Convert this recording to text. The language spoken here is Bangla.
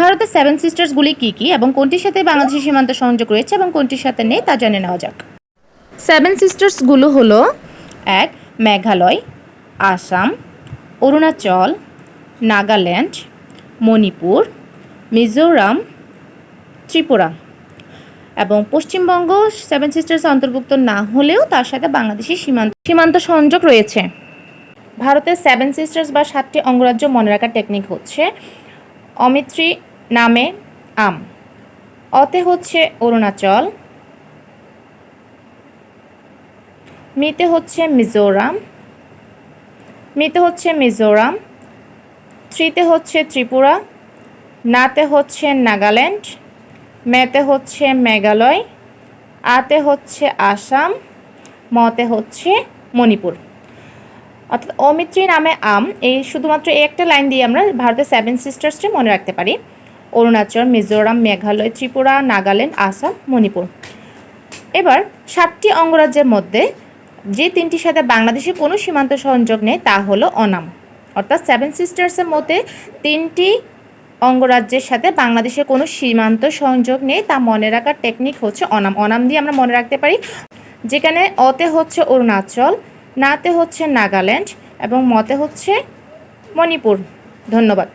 ভারতের সেভেন সিস্টার্সগুলি কী কী এবং কোনটির সাথে বাংলাদেশের সীমান্ত সংযোগ রয়েছে এবং কোনটির সাথে নেই তা জেনে নেওয়া যাক। সেভেন সিস্টার্সগুলো হলো 1. মেঘালয়, আসাম, অরুণাচল, নাগাল্যান্ড, মণিপুর, মিজোরাম, ত্রিপুরা। এবং পশ্চিমবঙ্গ সেভেন সিস্টার্স অন্তর্ভুক্ত না হলেও তার সাথে বাংলাদেশের সীমান্ত সংযোগ রয়েছে। ভারতের সেভেন সিস্টার্স বা 7টি অঙ্গরাজ্য মনে রাখার টেকনিক হচ্ছে: অমিত্রী নামে আম, অতে হচ্ছে অরুণাচল, মিতে হচ্ছে মিজোরাম, ত্রিতে হচ্ছে ত্রিপুরা, নাতে হচ্ছে নাগাল্যান্ড, মেতে হচ্ছে মেঘালয়, আতে হচ্ছে আসাম, মতে হচ্ছে মণিপুর। অর্থাৎ অমিত্রী নামে আম, এই শুধুমাত্র একটা লাইন দিয়ে আমরা ভারতের সেভেন সিস্টার্সটি মনে রাখতে পারি: অরুণাচল, মিজোরাম, মেঘালয়, ত্রিপুরা, নাগাল্যান্ড, আসাম, মণিপুর। এবার 7টি অঙ্গরাজ্যের মধ্যে যে 3টির সাথে বাংলাদেশের কোনো সীমান্ত সংযোগ নেই তা হলো অনাম। অর্থাৎ সেভেন সিস্টার্সের মধ্যে 3টি অঙ্গরাজ্যের সাথে বাংলাদেশের কোনো সীমান্ত সংযোগ নেই, তা মনে রাখার টেকনিক হচ্ছে অনাম। অনাম দিয়ে আমরা মনে রাখতে পারি, যেখানে অতে হচ্ছে অরুণাচল, নাতে হচ্ছে নাগাল্যান্ড এবং মতে হচ্ছে মণিপুর। ধন্যবাদ।